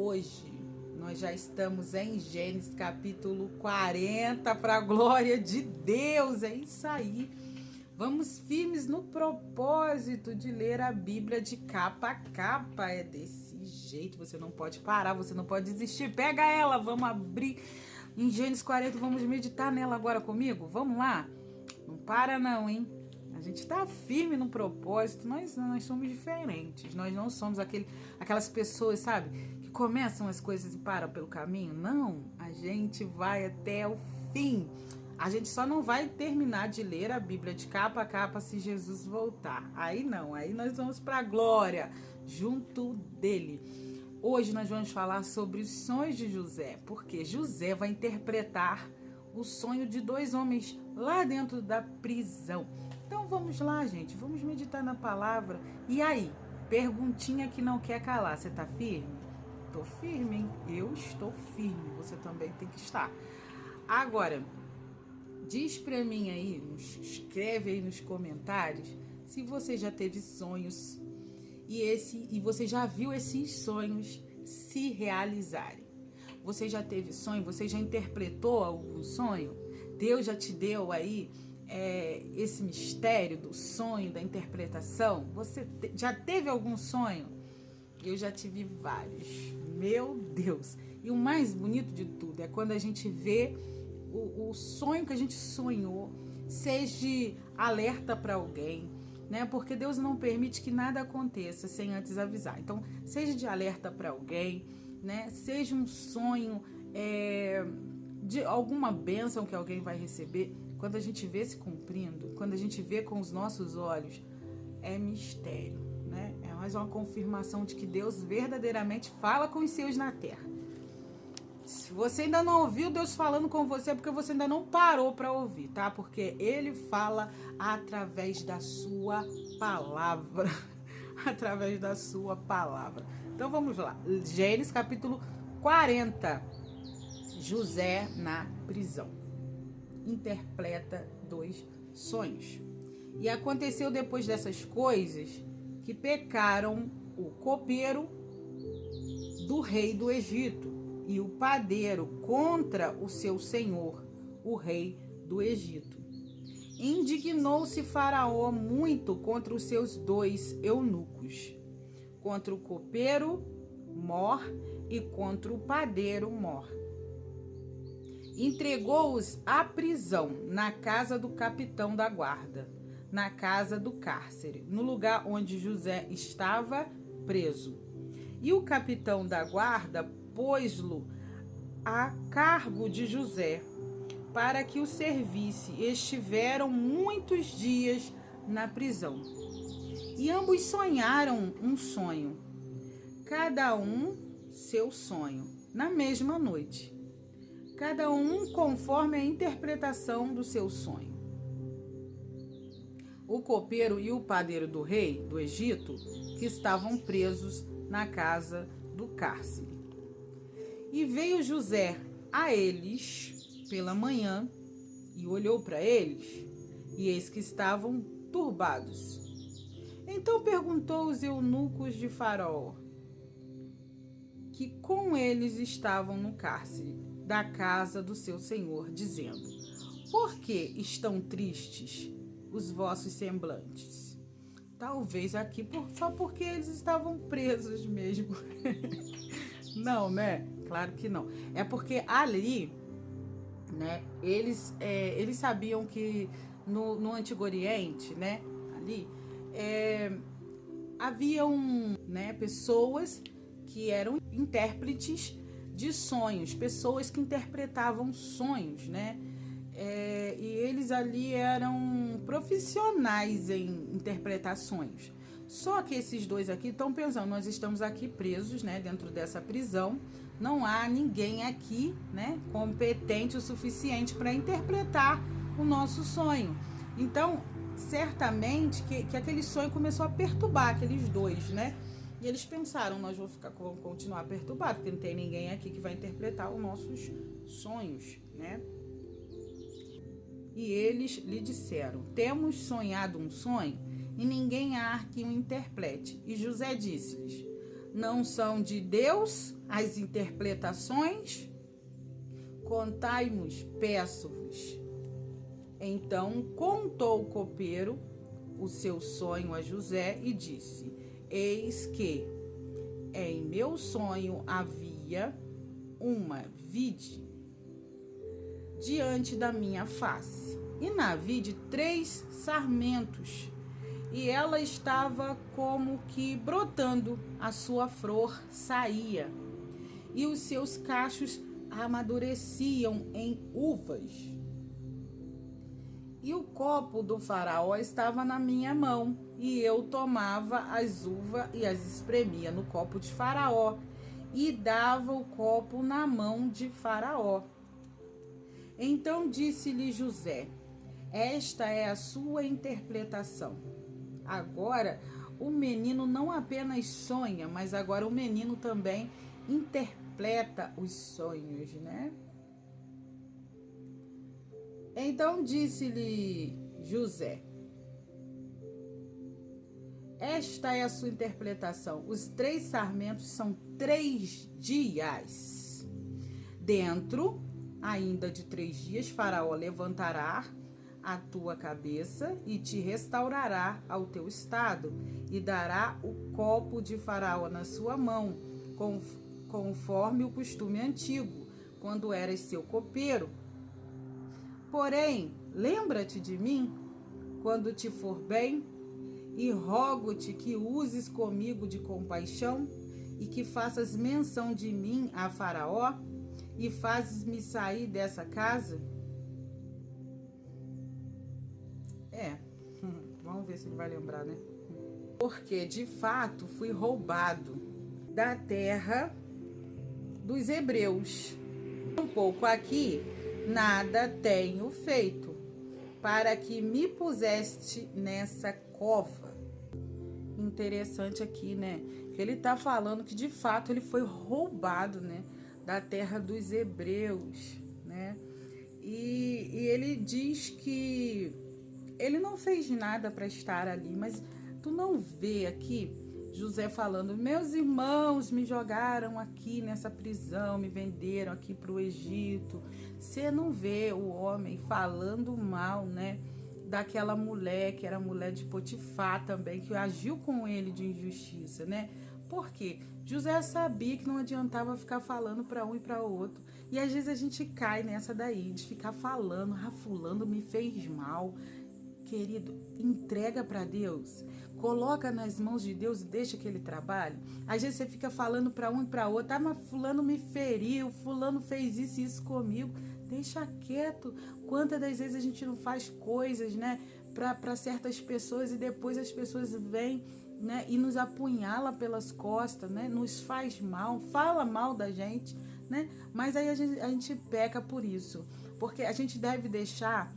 hoje nós já estamos em Gênesis capítulo 40, para a glória de Deus. É isso aí. Vamos firmes no propósito de ler a Bíblia de capa a capa. É desse jeito, você não pode parar, você não pode desistir. Pega ela, vamos abrir em Gênesis 40, vamos meditar nela agora comigo? Vamos lá? Não para não, hein? A gente tá firme no propósito, nós somos diferentes. Nós não somos aquelas pessoas, sabe, que começam as coisas e param pelo caminho. Não, a gente vai até o fim. A gente só não vai terminar de ler a Bíblia de capa a capa se Jesus voltar. Aí não, aí nós vamos para a glória, junto dele. Hoje nós vamos falar sobre os sonhos de José, porque José vai interpretar o sonho de dois homens lá dentro da prisão. Então vamos lá, gente, vamos meditar na palavra. E aí, perguntinha que não quer calar, você tá firme? Tô firme, hein? Eu estou firme, você também tem que estar. Agora, diz pra mim aí, escreve aí nos comentários, se você já teve sonhos e você já viu esses sonhos se realizarem. Você já teve sonho? Você já interpretou algum sonho? Deus já te deu aí esse mistério do sonho, da interpretação? Você já teve algum sonho? Eu já tive vários. Meu Deus! E o mais bonito de tudo é quando a gente vê o sonho que a gente sonhou, seja alerta para alguém, né? Porque Deus não permite que nada aconteça sem antes avisar. Então, seja de alerta para alguém, né? Seja um sonho de alguma bênção que alguém vai receber. Quando a gente vê se cumprindo, quando a gente vê com os nossos olhos, é mistério, né? É mais uma confirmação de que Deus verdadeiramente fala com os seus na terra. Se você ainda não ouviu Deus falando com você, é porque você ainda não parou para ouvir, tá? Porque Ele fala através da sua palavra. Através da sua palavra. Então vamos lá. Gênesis capítulo 40. José na prisão. Interpreta dois sonhos. E aconteceu depois dessas coisas que pecaram o copeiro do rei do Egito e o padeiro contra o seu senhor, o rei do Egito. Indignou-se Faraó muito contra os seus dois eunucos, contra o copeiro Mor e contra o padeiro Mor. Entregou-os à prisão na casa do capitão da guarda, na casa do cárcere, no lugar onde José estava preso. E o capitão da guarda pôs-lo a cargo de José, para que o servisse. Estiveram muitos dias na prisão. E ambos sonharam um sonho, cada um seu sonho, na mesma noite. Cada um conforme a interpretação do seu sonho. O copeiro e o padeiro do rei do Egito, que estavam presos na casa do cárcere. E veio José a eles pela manhã e olhou para eles, e eis que estavam turbados. Então perguntou os eunucos de Faraó, que com eles estavam no cárcere da casa do seu senhor, dizendo: por que estão tristes os vossos semblantes? Talvez aqui só porque eles estavam presos mesmo. Não, né? Claro que não. É porque ali, né, eles sabiam que no Antigo Oriente, né, ali, haviam, né, pessoas que eram intérpretes de sonhos, pessoas que interpretavam sonhos, né? E eles ali eram profissionais em interpretações. Só que esses dois aqui estão pensando, nós estamos aqui presos, né, dentro dessa prisão, não há ninguém aqui, né, competente o suficiente para interpretar o nosso sonho. Então, certamente que aquele sonho começou a perturbar aqueles dois, né? E eles pensaram, nós vamos continuar perturbados, porque não tem ninguém aqui que vai interpretar os nossos sonhos, né? E eles lhe disseram, temos sonhado um sonho e ninguém há que o interprete. E José disse-lhes, Não são de Deus as interpretações? Contai-nos, peço-vos. Então contou o copeiro o seu sonho a José e disse: Eis que em meu sonho havia uma vide diante da minha face, e na vide 3 sarmentos, e ela estava como que brotando, a sua flor saía, e os seus cachos amadureciam em uvas. E o copo do faraó estava na minha mão, e eu tomava as uvas e as espremia no copo de faraó, e dava o copo na mão de faraó. Então disse-lhe José: esta é a sua interpretação. Agora o menino não apenas sonha, mas agora o menino também interpreta os sonhos, né? Então disse-lhe José: esta é a sua interpretação. Os 3 sarmentos são 3 dias. Dentro ainda de 3 dias, Faraó levantará a tua cabeça e te restaurará ao teu estado, e dará o copo de Faraó na sua mão, conforme o costume antigo, quando eras seu copeiro. Porém, lembra-te de mim quando te for bem, e rogo-te que uses comigo de compaixão, e que faças menção de mim a Faraó, e fazes-me sair dessa casa? Vamos ver se ele vai lembrar, né? Porque de fato fui roubado da terra dos hebreus. Um pouco aqui, nada tenho feito, para que me puseste nessa cova. Interessante aqui, né? Que ele tá falando que de fato ele foi roubado, né? Da terra dos hebreus, né? E ele diz que ele não fez nada para estar ali, mas tu não vê aqui José falando: meus irmãos me jogaram aqui nessa prisão, me venderam aqui para o Egito. Você não vê o homem falando mal, né, daquela mulher que era mulher de Potifar também, que agiu com ele de injustiça, né? Por quê? José sabia que não adiantava ficar falando para um e para outro. E às vezes a gente cai nessa daí, de ficar falando: fulano me fez mal. Querido, entrega para Deus, coloca nas mãos de Deus e deixa que ele trabalhe. Às vezes você fica falando para um e para outro: mas fulano me feriu, fulano fez isso e isso comigo. Deixa quieto. Quantas das vezes a gente não faz coisas, né, para certas pessoas, e depois as pessoas vêm, né, e nos apunhala pelas costas, né, nos faz mal, fala mal da gente, né? Mas aí a gente peca por isso, porque a gente deve deixar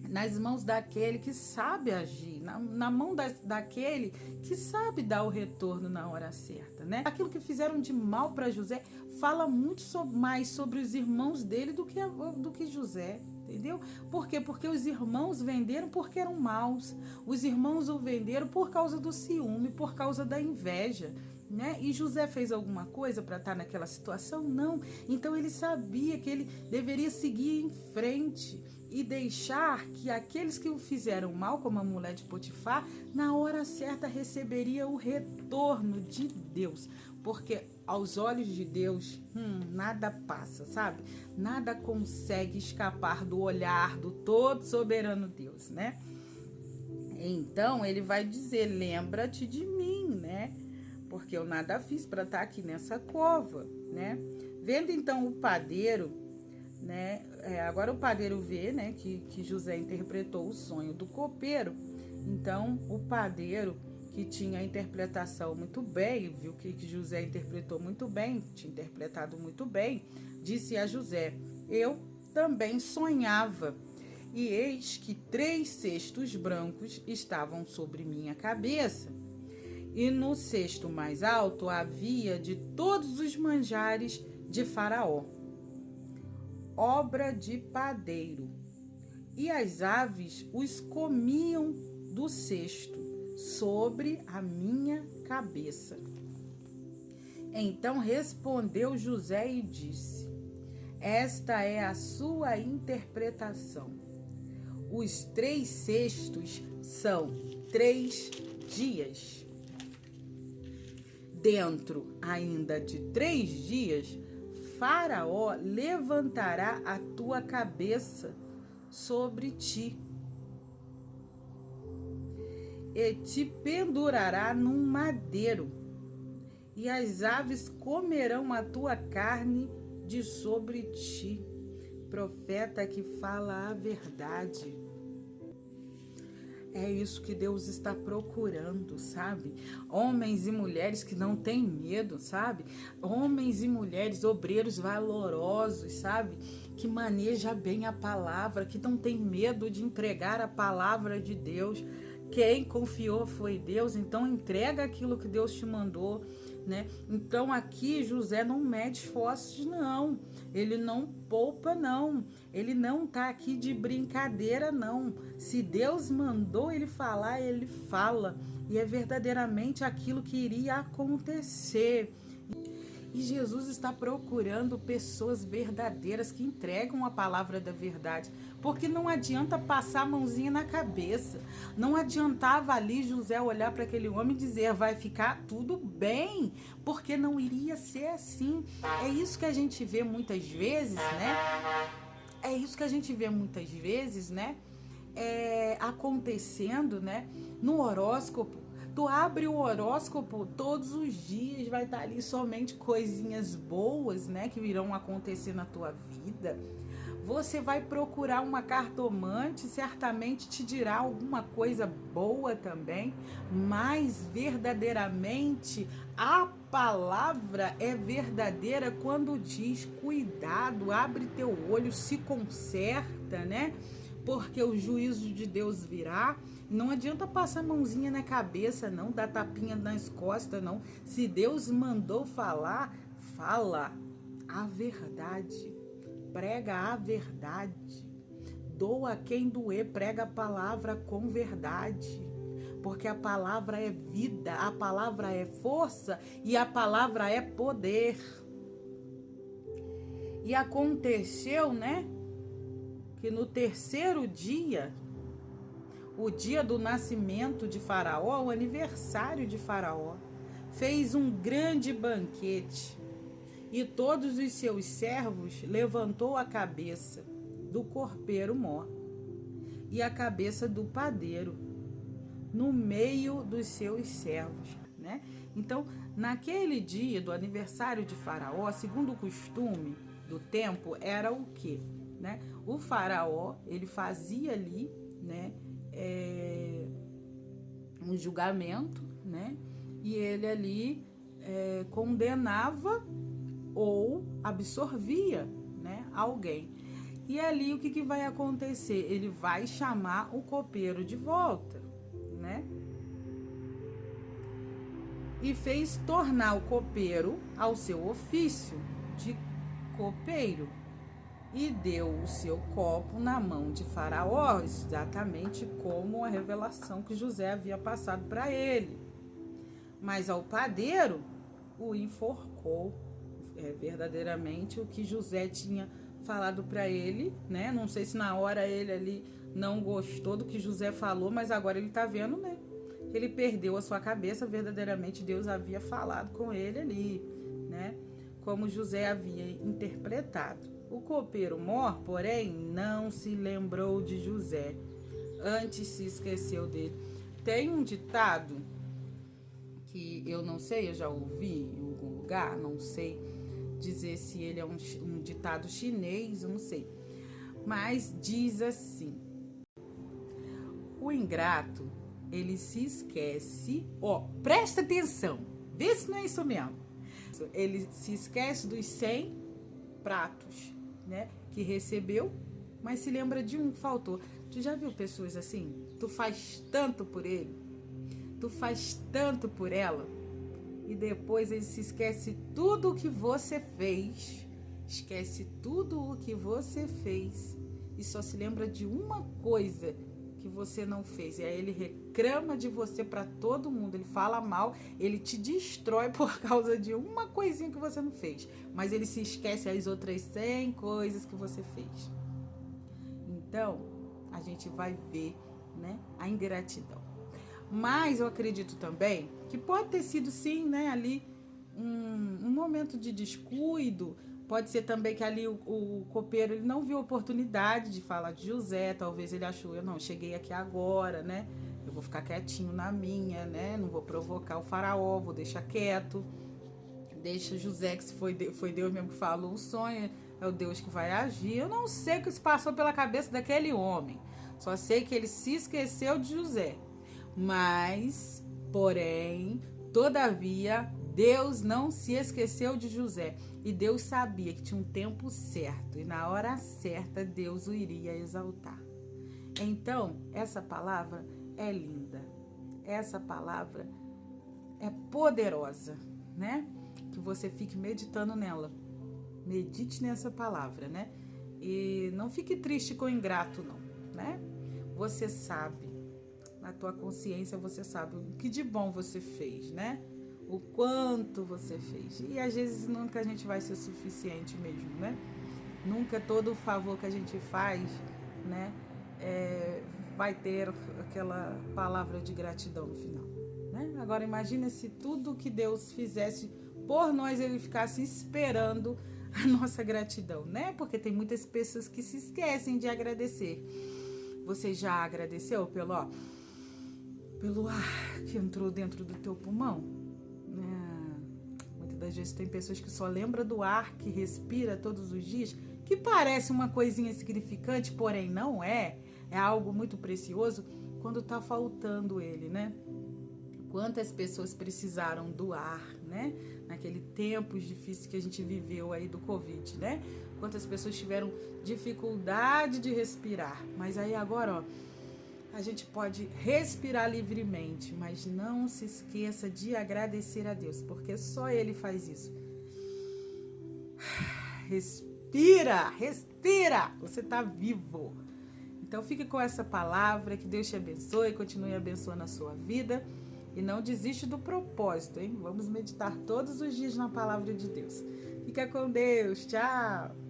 nas mãos daquele que sabe agir, na mão daquele que sabe dar o retorno na hora certa, né? Aquilo que fizeram de mal para José fala muito mais sobre os irmãos dele do que José, entendeu? Por quê? Porque os irmãos venderam porque eram maus. Os irmãos o venderam por causa do ciúme, por causa da inveja, né? E José fez alguma coisa para estar naquela situação? Não. Então ele sabia que ele deveria seguir em frente e deixar que aqueles que o fizeram mal, como a mulher de Potifar, na hora certa receberia o retorno de Deus. Porque aos olhos de Deus, nada passa, sabe? Nada consegue escapar do olhar do todo soberano Deus, né? Então ele vai dizer: lembra-te de mim, né? Porque eu nada fiz para estar aqui nessa cova, né? Vendo então o padeiro, né? Agora o padeiro vê, né, que José interpretou o sonho do copeiro. Então o padeiro, que tinha a interpretação muito bem, viu que José interpretou muito bem, tinha interpretado muito bem, disse a José: eu também sonhava, e eis que 3 cestos brancos estavam sobre minha cabeça, e no cesto mais alto havia de todos os manjares de Faraó, obra de padeiro, e as aves os comiam do cesto sobre a minha cabeça. Então respondeu José e disse: esta é a sua interpretação. Os 3 cestos são 3 dias. Dentro ainda de 3 dias, Faraó levantará a tua cabeça sobre ti e te pendurará num madeiro, e as aves comerão a tua carne de sobre ti. Profeta que fala a verdade. É isso que Deus está procurando, sabe? Homens e mulheres que não têm medo, sabe? Homens e mulheres, obreiros valorosos, sabe? Que maneja bem a palavra, que não tem medo de entregar a palavra de Deus. Quem confiou foi Deus, então entrega aquilo que Deus te mandou, né? Então aqui José não mede esforços, não. Ele não poupa, não. Ele não tá aqui de brincadeira, não. Se Deus mandou ele falar, ele fala. E é verdadeiramente aquilo que iria acontecer. E Jesus está procurando pessoas verdadeiras que entregam a palavra da verdade. Porque não adianta passar a mãozinha na cabeça. Não adiantava ali José olhar para aquele homem e dizer: vai ficar tudo bem. Porque não iria ser assim. É isso que a gente vê muitas vezes, né? É isso que a gente vê muitas vezes, né? Acontecendo, né? No horóscopo. Tu abre o horóscopo, todos os dias vai estar ali somente coisinhas boas, né, que irão acontecer na tua vida. Você vai procurar uma cartomante, certamente te dirá alguma coisa boa também, mas verdadeiramente a palavra é verdadeira quando diz: cuidado, abre teu olho, se conserta, né? Porque o juízo de Deus virá. Não adianta passar a mãozinha na cabeça, não, dar tapinha nas costas, não. Se Deus mandou falar, fala a verdade. Prega a verdade. Doa a quem doer, prega a palavra com verdade. Porque a palavra é vida, a palavra é força e a palavra é poder. E aconteceu, né, que no 3º dia, o dia do nascimento de Faraó, o aniversário de Faraó, fez um grande banquete, e todos os seus servos levantou a cabeça do copeiro-mor e a cabeça do padeiro no meio dos seus servos, né? Então, naquele dia do aniversário de Faraó, segundo o costume do tempo, era o quê? Né? O Faraó, ele fazia ali, né, um julgamento, né? E ele ali condenava ou absorvia, né, alguém. E ali o que vai acontecer? Ele vai chamar o copeiro de volta, né? E fez tornar o copeiro ao seu ofício de copeiro. E deu o seu copo na mão de Faraó, exatamente como a revelação que José havia passado para ele. Mas ao padeiro o enforcou. É verdadeiramente o que José tinha falado para ele, né? Não sei se na hora ele ali não gostou do que José falou, mas agora ele está vendo, né? Ele perdeu a sua cabeça, verdadeiramente Deus havia falado com ele ali, né? Como José havia interpretado. O copeiro-mor, porém, não se lembrou de José, antes se esqueceu dele. Tem um ditado que eu não sei, eu já ouvi em algum lugar, não sei dizer se ele é um ditado chinês, eu não sei. Mas diz assim: o ingrato, ele se esquece, presta atenção, vê se não é isso mesmo. Ele se esquece dos 100 pratos, né, que recebeu, mas se lembra de um que faltou. Tu já viu pessoas assim? Tu faz tanto por ele, tu faz tanto por ela, e depois ele se esquece tudo o que você fez, esquece tudo o que você fez, e só se lembra de uma coisa que você não fez. E aí ele reclama de você para todo mundo, ele fala mal, ele te destrói por causa de uma coisinha que você não fez. Mas ele se esquece as outras 100 coisas que você fez. Então, a gente vai ver, né, a ingratidão. Mas eu acredito também que pode ter sido sim, né, ali um momento de descuido. Pode ser também que ali o copeiro ele não viu oportunidade de falar de José. Talvez ele achou, eu não, cheguei aqui agora, né? Eu vou ficar quietinho na minha, né? Não vou provocar o faraó, vou deixar quieto. Deixa José, que se foi Deus mesmo que falou o sonho, é o Deus que vai agir. Eu não sei o que se passou pela cabeça daquele homem. Só sei que ele se esqueceu de José. Mas, porém, todavia, Deus não se esqueceu de José. E Deus sabia que tinha um tempo certo. E na hora certa, Deus o iria exaltar. Então, essa palavra é linda. Essa palavra é poderosa, né? Que você fique meditando nela. Medite nessa palavra, né? E não fique triste com o ingrato, não, né? Você sabe, na tua consciência você sabe o que de bom você fez, né? O quanto você fez. E às vezes nunca a gente vai ser suficiente mesmo, né? Nunca todo o favor que a gente faz, né? Vai ter aquela palavra de gratidão no final, né? Agora imagina se tudo que Deus fizesse por nós, ele ficasse esperando a nossa gratidão, né? Porque tem muitas pessoas que se esquecem de agradecer. Você já agradeceu pelo ar que entrou dentro do teu pulmão? Muitas das vezes tem pessoas que só lembram do ar que respira todos os dias, que parece uma coisinha insignificante, porém não é. É algo muito precioso quando tá faltando ele, né? Quantas pessoas precisaram do ar, né? Naquele tempo difícil que a gente viveu aí do Covid, né? Quantas pessoas tiveram dificuldade de respirar. Mas aí agora, ó, a gente pode respirar livremente, mas não se esqueça de agradecer a Deus, porque só Ele faz isso. Respira, respira, você está vivo. Então fique com essa palavra, que Deus te abençoe, continue abençoando a sua vida e não desiste do propósito, hein? Vamos meditar todos os dias na palavra de Deus. Fica com Deus, tchau!